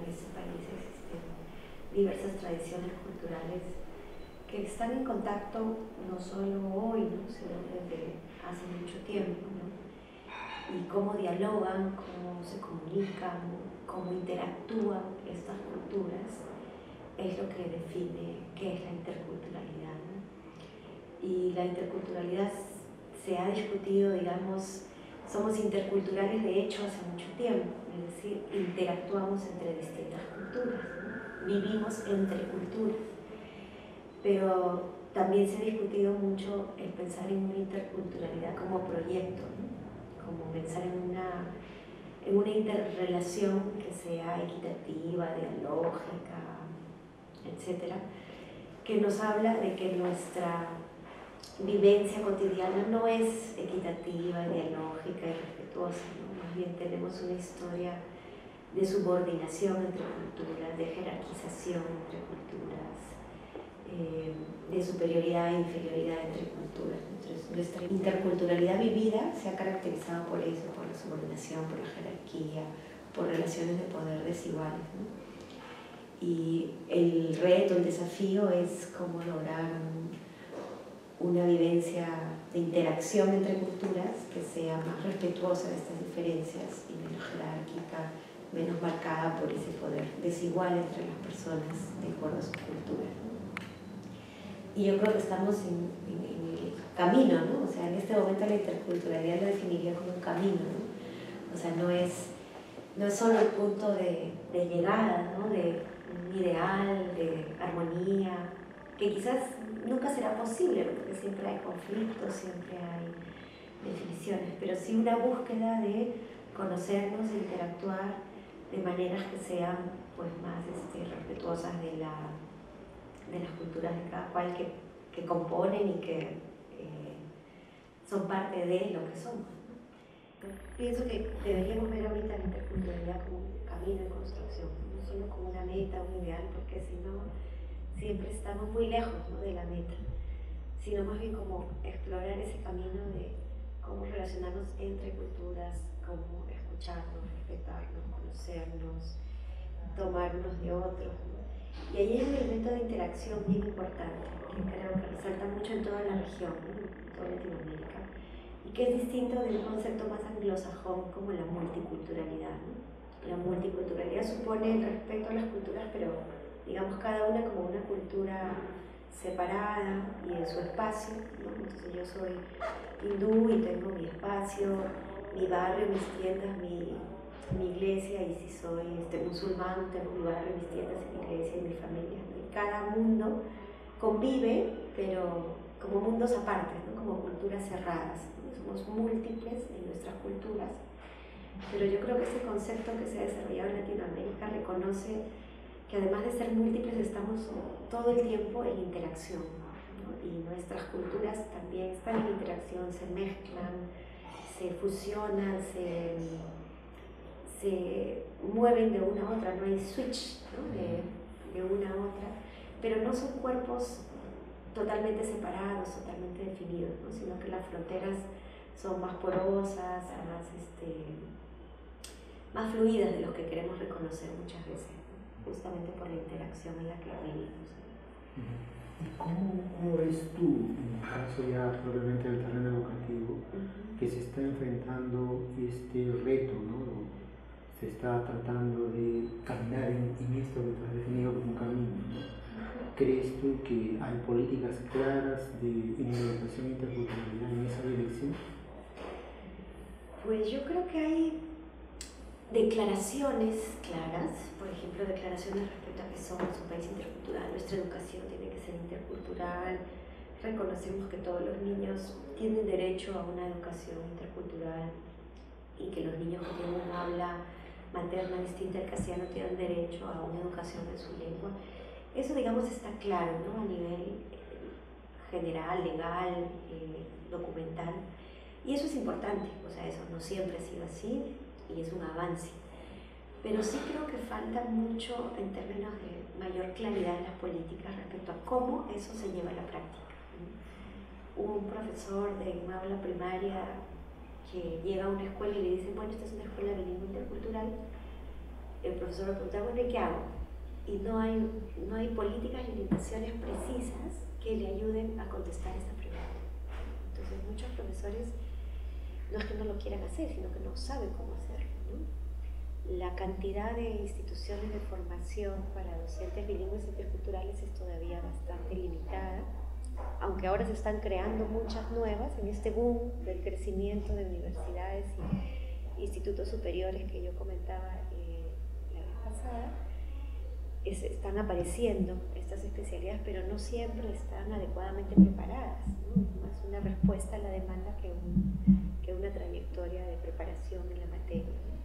este país existen diversas tradiciones culturales que están en contacto no solo hoy, ¿no? Sino desde hace mucho tiempo, ¿no? Y cómo dialogan, cómo se comunican, cómo interactúan estas culturas es lo que define qué es la interculturalidad, ¿no? Y la interculturalidad se ha discutido, digamos, somos interculturales de hecho hace mucho tiempo, es decir, interactuamos entre distintas culturas, ¿no? Vivimos entre culturas, pero también se ha discutido mucho el pensar en una interculturalidad como proyecto, ¿no? Como pensar en una interrelación que sea equitativa, dialógica, etcétera, que nos habla de que nuestra vivencia cotidiana no es equitativa, dialógica y respetuosa, ¿no? Más bien tenemos una historia de subordinación entre culturas, de jerarquización entre culturas, de superioridad e inferioridad entre culturas. Entonces, nuestra interculturalidad vivida se ha caracterizado por eso, por la subordinación, por la jerarquía, por relaciones de poder desiguales, ¿no? Y el reto, el desafío es cómo lograr una vivencia de interacción entre culturas que sea más respetuosa de estas diferencias y menos jerárquica, menos marcada por ese poder desigual entre las personas de acuerdo a sus culturas, ¿no? Y yo creo que estamos en el camino, ¿no? O sea, en este momento la interculturalidad la definiría como un camino, ¿no? O sea, no es solo el punto de llegada, ¿no? De un ideal, de armonía, que quizás nunca será posible, porque siempre hay conflictos, siempre hay definiciones, pero sí una búsqueda de conocernos, de interactuar de maneras que sean pues, más respetuosas de las culturas de cada cual que componen y que son parte de lo que somos, ¿no? Pienso que deberíamos ver ahorita la interculturalidad como un camino de construcción, no solo como una meta, un ideal, porque si no, siempre estamos muy lejos, ¿no? De la meta, sino más bien como explorar ese camino de cómo relacionarnos entre culturas, cómo escucharnos, respetarnos, conocernos, tomar unos de otros, ¿no? Y ahí hay un elemento de interacción bien importante, que creo que resalta mucho en toda la región, ¿no? En toda Latinoamérica, y que es distinto de un concepto más anglosajón como la multiculturalidad, ¿no? La multiculturalidad supone el respeto a las culturas, pero digamos cada una como una cultura separada y en su espacio, ¿no? Entonces yo soy hindú y tengo mi espacio, mi barrio, mis tiendas, mi iglesia, y si soy musulmán tengo mi barrio, mis tiendas, mi iglesia y mi familia, ¿no? Y cada mundo convive, pero como mundos apartes, ¿no? Como culturas cerradas, ¿no? Somos múltiples en nuestras culturas, pero yo creo que ese concepto que se ha desarrollado en Latinoamérica reconoce que además de ser múltiples estamos todo el tiempo en interacción, ¿no? Y nuestras culturas también están en interacción, se mezclan, se fusionan, se mueven de una a otra, no hay switch, ¿no? de una a otra, pero no son cuerpos totalmente separados, totalmente definidos, ¿no? Sino que las fronteras son más porosas, más fluidas de lo que queremos reconocer muchas veces, ¿no? Justamente por la interacción en la que vivimos. ¿Cómo ves tú, en el caso ya probablemente del terreno educativo, que se está enfrentando este reto, ¿no? Se está tratando de caminar en esto que tú has definido como un camino, ¿no? ¿Crees tú que hay políticas claras en educación e interculturalidad en esa dirección? Pues yo creo que hay declaraciones claras, por ejemplo, declaraciones respecto a que somos un país intercultural, nuestra educación tiene que ser intercultural, reconocemos que todos los niños tienen derecho a una educación intercultural y que los niños que tienen un habla materna distinta al castellano tienen derecho a una educación en su lengua. Eso, digamos, está claro, ¿no? A nivel general, legal, documental, y eso es importante, o sea, eso no siempre ha sido así y es un avance, pero sí creo que falta mucho en términos de mayor claridad en las políticas respecto a cómo eso se lleva a la práctica. Un profesor de una aula primaria que llega a una escuela y le dice, bueno, esta es una escuela bilingüe intercultural, el profesor me pregunta, bueno, ¿y qué hago? Y no hay políticas y orientaciones precisas que le ayuden a contestar esa pregunta. Entonces muchos profesores no es que no lo quieran hacer, sino que no saben cómo hacerlo, ¿no? La cantidad de instituciones de formación para docentes bilingües interculturales es todavía bastante limitada, aunque ahora se están creando muchas nuevas en este boom del crecimiento de universidades y institutos superiores que yo comentaba la vez pasada. Están apareciendo estas especialidades, pero no siempre están adecuadamente preparadas, ¿no? Es más una respuesta a la demanda que una trayectoria de preparación en la materia, ¿no?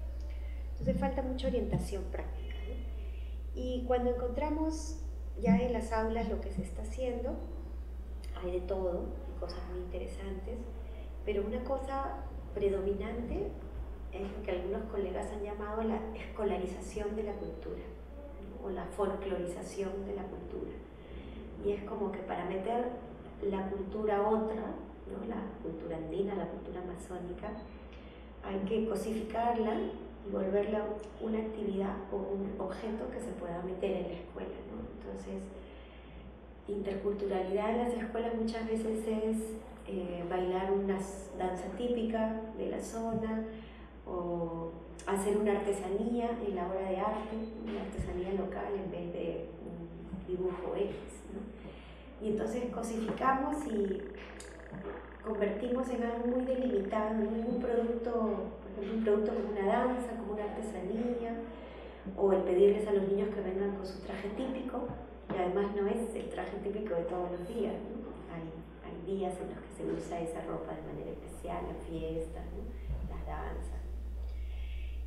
Entonces falta mucha orientación práctica, ¿no? Y cuando encontramos ya en las aulas lo que se está haciendo, hay de todo, hay cosas muy interesantes, pero una cosa predominante es lo que algunos colegas han llamado la escolarización de la cultura, ¿no? O la folclorización de la cultura. Y es como que para meter la cultura otra, ¿no? La cultura andina, la cultura amazónica, hay que cosificarla y volverla una actividad o un objeto que se pueda meter en la escuela, ¿no? Entonces, interculturalidad en las escuelas muchas veces es bailar una danza típica de la zona o hacer una artesanía en la obra de arte, una artesanía local en vez de un dibujo X, ¿no? Y entonces cosificamos y convertimos en algo muy delimitado, ¿no? En un producto, por ejemplo, un producto como una danza, como una artesanía, o el pedirles a los niños que vengan con su traje típico, y además no es el traje típico de todos los días, ¿no? Hay días en los que se usa esa ropa de manera especial, la fiesta, ¿no? Las danzas.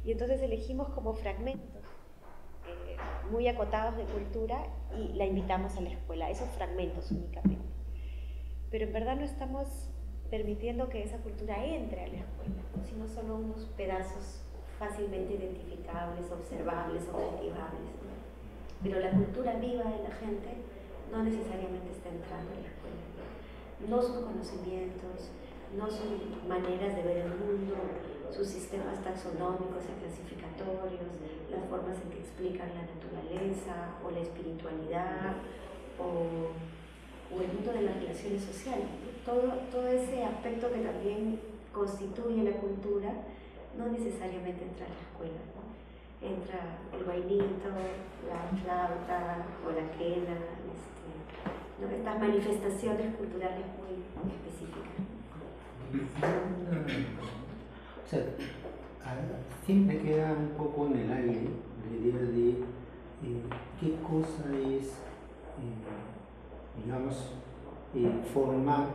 Y entonces elegimos como fragmentos muy acotados de cultura y la invitamos a la escuela, esos fragmentos únicamente. Pero en verdad no estamos permitiendo que esa cultura entre a la escuela, ¿no? Sino solo unos pedazos fácilmente identificables, observables, objetivables, ¿no? Pero la cultura viva de la gente no necesariamente está entrando a la escuela, ¿no? No sus conocimientos, no sus maneras de ver el mundo, sus sistemas taxonómicos y clasificatorios, las formas en que explican la naturaleza o la espiritualidad o el mundo de las relaciones sociales, ¿no? Todo ese aspecto que también constituye la cultura no necesariamente entra a la escuela, ¿no? Entra el bailito, la flauta o la quena, ¿no? Estas manifestaciones culturales muy específicas. O sea, siempre queda un poco en el aire la idea de qué cosa es, digamos, formar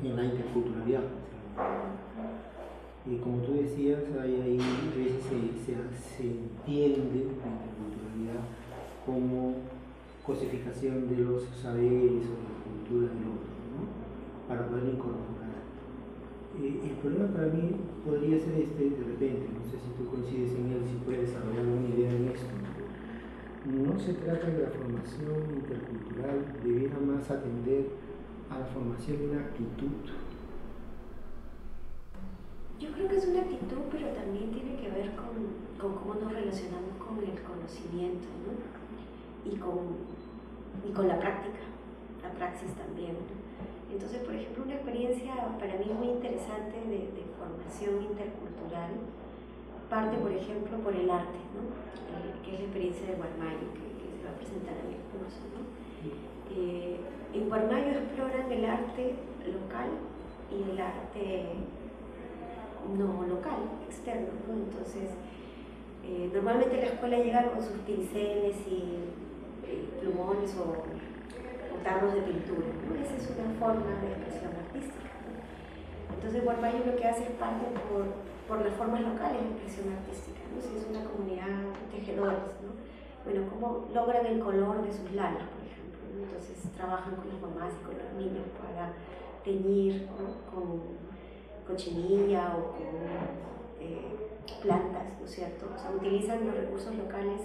en la interculturalidad. Y como tú decías, hay a veces se entiende la interculturalidad como cosificación de los saberes o de la cultura del otro, ¿no? Para poder incorporar. El problema para mí podría ser de repente, no sé si tú coincides en él, si puedes desarrollar alguna idea en esto. No se trata de la formación intercultural, debiera más atender a la formación de una actitud. Yo creo que es una actitud, pero también tiene que ver con cómo nos relacionamos con el conocimiento, ¿no? Y con la práctica, la praxis también, ¿no? Entonces, por ejemplo, una experiencia para mí muy interesante de formación intercultural parte, por ejemplo, por el arte, ¿no? Que es la experiencia de Guarmayo, que se va a presentar en el curso, ¿no? En Guarmayo exploran el arte local y el arte no local, externo, ¿no? Entonces, normalmente la escuela llega con sus pinceles y plumones o tarros de pintura, ¿no? Esa es una forma de expresión artística, ¿no? Entonces Guarmayo lo que hace es parte por las formas locales de expresión artística, ¿no? Si es una comunidad de tejedores, ¿no? Bueno, cómo logran el color de sus lanas, por ejemplo, ¿no? Entonces trabajan con las mamás y con los niños para teñir, ¿no? Con cochinilla o con plantas, ¿no es cierto? O sea, utilizan los recursos locales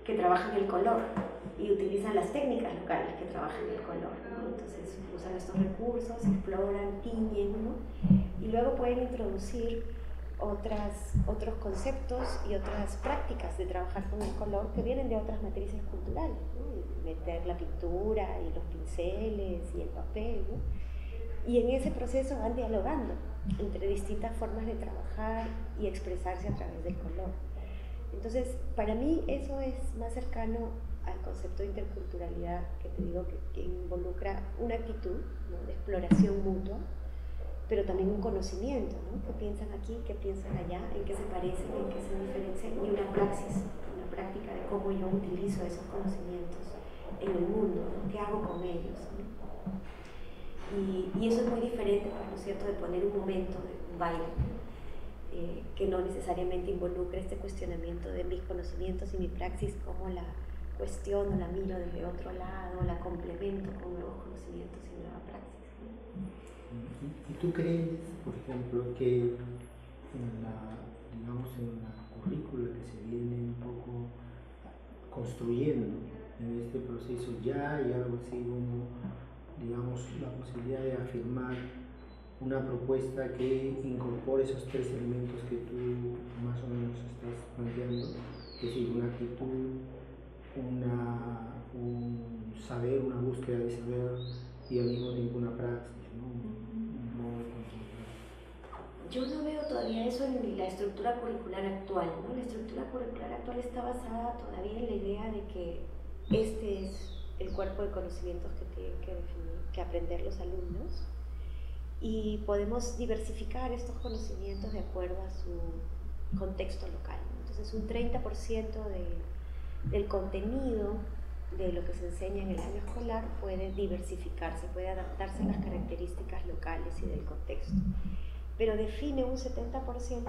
que trabajan el color y utilizan las técnicas locales que trabajan el color, ¿no? Entonces usan estos recursos, exploran, tiñen, ¿no? Y luego pueden introducir otros conceptos y otras prácticas de trabajar con el color que vienen de otras matrices culturales, ¿no? Meter la pintura y los pinceles y el papel, ¿no? Y en ese proceso van dialogando entre distintas formas de trabajar y expresarse a través del color. Entonces, para mí eso es más cercano al concepto de interculturalidad, que te digo que involucra una actitud, ¿no?, de exploración mutua, pero también un conocimiento, ¿no? ¿Qué piensan aquí, qué piensan allá, en qué se parecen, en qué se diferencian? Y una praxis, una práctica de cómo yo utilizo esos conocimientos en el mundo, ¿no? ¿Qué hago con ellos, ¿no? Y eso es muy diferente, pues, ¿no es cierto?, de poner un momento de un baile, que no necesariamente involucra este cuestionamiento de mis conocimientos y mi praxis, como la cuestiono, la miro desde otro lado, la complemento con nuevos conocimientos y nueva praxis. ¿Y tú crees, por ejemplo, que digamos, en la currícula que se viene un poco construyendo en este proceso, ya hay algo así como, digamos, la posibilidad de afirmar una propuesta que incorpore esos tres elementos que tú más o menos estás planteando, es decir, una actitud, un saber, una búsqueda de saber y al mismo tiempo una praxis, ¿no? Yo no veo todavía eso en la estructura curricular actual, ¿no? La estructura curricular actual está basada todavía en la idea de que este es el cuerpo de conocimientos que tienen que definir, que aprender los alumnos, y podemos diversificar estos conocimientos de acuerdo a su contexto local, ¿no? Entonces, un 30% del contenido de lo que se enseña en el año escolar puede diversificarse, puede adaptarse a las características locales y del contexto, pero define un 70%,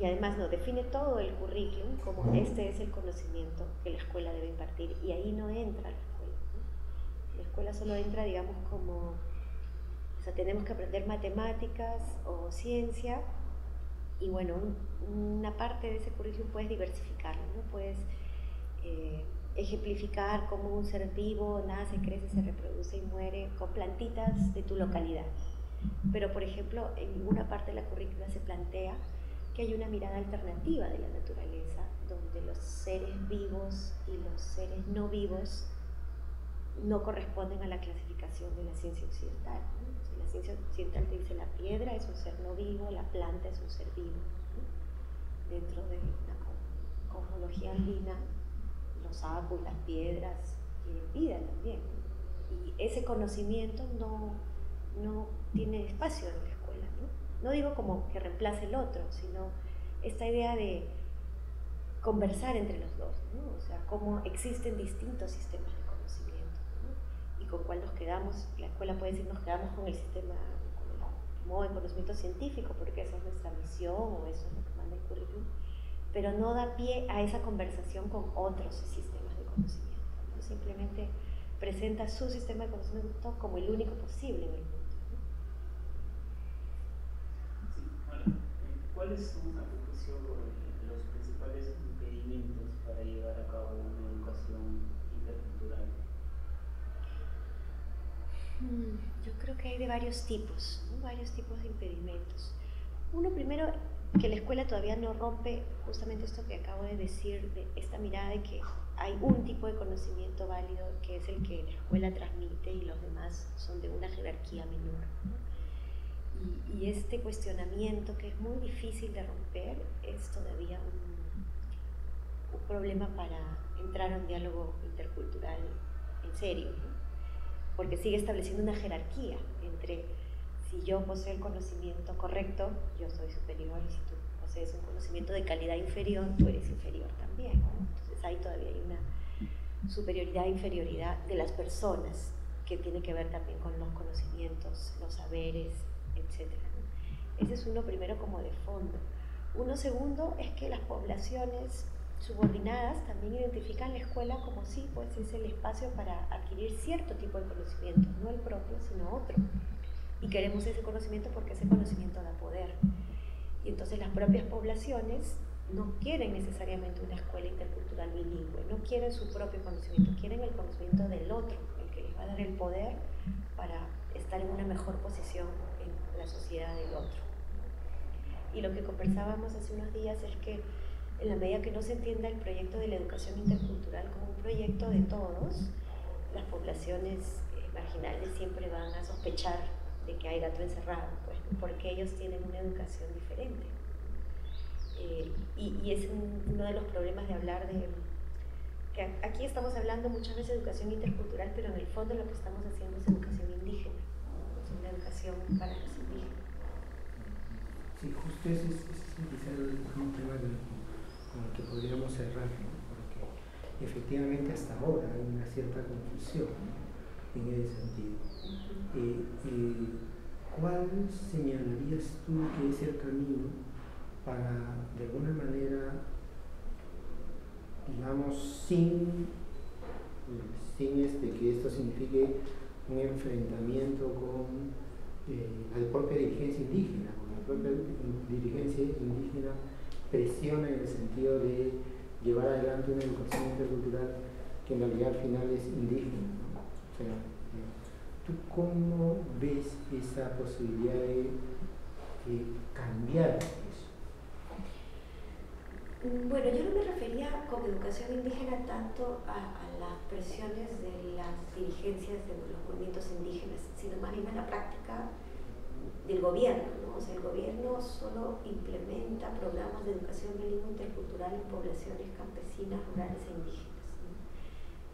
y además no, define todo el currículum como este es el conocimiento que la escuela debe impartir, y ahí no entra la escuela, ¿no? La escuela solo entra, digamos, como, o sea, tenemos que aprender matemáticas o ciencia, y bueno, una parte de ese currículum puedes diversificarlo, ¿no? Puedes ejemplificar cómo un ser vivo nace, crece, se reproduce y muere con plantitas de tu localidad. Pero, por ejemplo, en ninguna parte de la currícula se plantea que hay una mirada alternativa de la naturaleza, donde los seres vivos y los seres no vivos no corresponden a la clasificación de la ciencia occidental, ¿no? O sea, la ciencia occidental te dice la piedra es un ser no vivo, la planta es un ser vivo, ¿no? Dentro de la cosmología andina, los sapos, las piedras tienen vida también, ¿no? Y ese conocimiento no tiene espacio en la escuela, ¿no? No digo como que reemplace el otro, sino esta idea de conversar entre los dos, ¿no? O sea, cómo existen distintos sistemas de conocimiento, ¿no? Y con cuál nos quedamos. La escuela puede decir nos quedamos con el sistema, con el modo de conocimiento científico, porque esa es nuestra misión o eso es lo que manda el currículum, pero no da pie a esa conversación con otros sistemas de conocimiento, ¿no? Simplemente presenta su sistema de conocimiento como el único posible en el mundo. ¿Cuáles son, a tu juicio, los principales impedimentos para llevar a cabo una educación intercultural? Yo creo que hay de varios tipos, ¿no? Varios tipos de impedimentos. Uno, primero, que la escuela todavía no rompe justamente esto que acabo de decir, de esta mirada de que hay un tipo de conocimiento válido que es el que la escuela transmite y los demás son de una jerarquía menor, ¿no? Y este cuestionamiento, que es muy difícil de romper, es todavía un problema para entrar a un diálogo intercultural en serio, ¿no? Porque sigue estableciendo una jerarquía entre si yo poseo el conocimiento correcto, yo soy superior, y si tú posees un conocimiento de calidad inferior, tú eres inferior también, ¿no? Entonces ahí todavía hay una superioridad e inferioridad de las personas que tiene que ver también con los conocimientos, los saberes, etc., ¿no? Ese es uno primero como de fondo. Uno segundo es que las poblaciones subordinadas también identifican la escuela como sí, pues es el espacio para adquirir cierto tipo de conocimiento, no el propio, sino otro. Y queremos ese conocimiento porque ese conocimiento da poder. Y entonces las propias poblaciones no quieren necesariamente una escuela intercultural bilingüe, no quieren su propio conocimiento, quieren el conocimiento del otro, el que les va a dar el poder para estar en una mejor posición en la sociedad del otro. y lo que conversábamos hace unos días es que en la medida que no se entienda el proyecto de la educación intercultural como un proyecto de todos, las poblaciones marginales siempre van a sospechar de que hay gato encerrado, pues, porque ellos tienen una educación diferente. Y es uno de los problemas de hablar de... que aquí estamos hablando muchas veces de educación intercultural, pero en el fondo lo que estamos haciendo es educación indígena, es una educación para los indígenas. Sí, justo ese es quizá un tema con el que podríamos cerrar, ¿no? Porque efectivamente hasta ahora hay una cierta confusión, ¿no?, en ese sentido. ¿Cuál señalarías tú que es el camino para, de alguna manera, digamos, sin que esto signifique un enfrentamiento con la propia dirigencia indígena, porque la propia dirigencia indígena presiona en el sentido de llevar adelante una educación intercultural que en realidad al final es indígena, ¿no? O sea, ¿tú cómo ves esa posibilidad de cambiar eso? Bueno, yo no me refería con educación indígena tanto a las presiones de las dirigencias de los movimientos indígenas, sino más bien a la práctica del gobierno, ¿no? O sea, el gobierno solo implementa programas de educación bilingüe intercultural en poblaciones campesinas, rurales e indígenas, ¿no?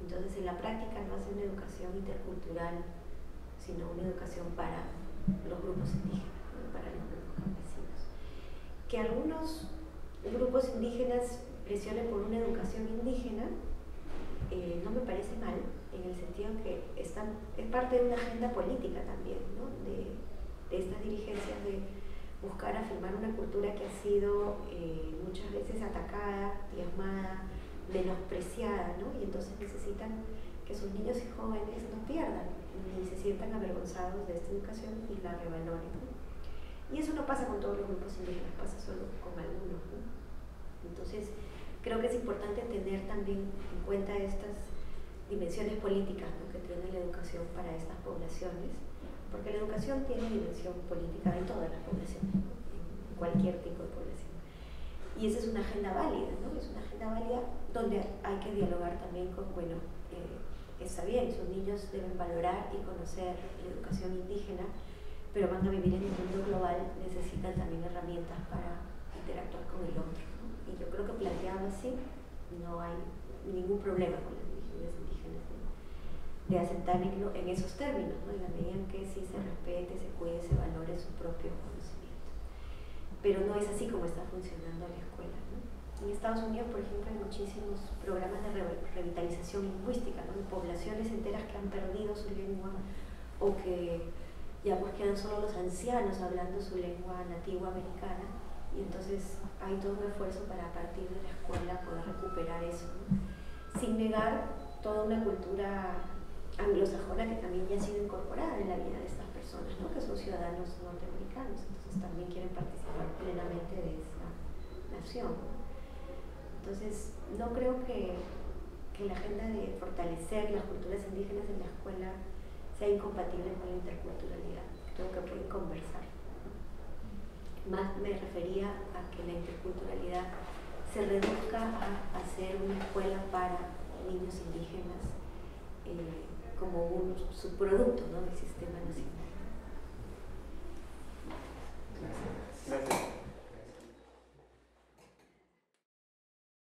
Entonces, en la práctica no hace una educación intercultural, sino una educación para los grupos indígenas, ¿no?, para los grupos campesinos. Que algunos grupos indígenas presionen por una educación indígena no me parece mal, en el sentido que es parte de una agenda política también, ¿no?, de estas dirigencias, de buscar afirmar una cultura que ha sido muchas veces atacada, diezmada, menospreciada, ¿no? Y entonces necesitan que sus niños y jóvenes no pierdan ni se sientan avergonzados de esta educación y la revaloren, ¿no? Y eso no pasa con todos los grupos indígenas, pasa solo con algunos, ¿no? Entonces, creo que es importante tener también en cuenta estas dimensiones políticas, ¿no?, que tiene la educación para estas poblaciones, porque la educación tiene dimensión política en todas las poblaciones, ¿no?, en cualquier tipo de población. Y esa es una agenda válida, ¿no? Es una agenda válida donde hay que dialogar también con, bueno, está bien, sus niños deben valorar y conocer la educación indígena, pero van a vivir en un mundo global, necesitan también herramientas para interactuar con el otro, ¿no? Y yo creo que planteado así, no hay ningún problema con las dirigencias indígenas de aceptarlo en esos términos, ¿no?, en la medida en que sí se respete, se cuide, se valore su propio conocimiento. Pero no es así como está funcionando la escuela, ¿no? En Estados Unidos, por ejemplo, hay muchísimos programas de revitalización lingüística, ¿no?, de poblaciones enteras que han perdido su lengua o que ya pues quedan solo los ancianos hablando su lengua nativa americana, y entonces hay todo un esfuerzo para a partir de la escuela poder recuperar eso, ¿no?, sin negar toda una cultura anglosajona que también ya ha sido incorporada en la vida de estas personas, ¿no?, que son ciudadanos norteamericanos, entonces también quieren participar plenamente de esta nación. Entonces, no creo que la agenda de fortalecer las culturas indígenas en la escuela sea incompatible con la interculturalidad. Creo que pueden conversar. Más me refería a que la interculturalidad se reduzca a hacer una escuela para niños indígenas como un subproducto, ¿no?, del sistema nacional.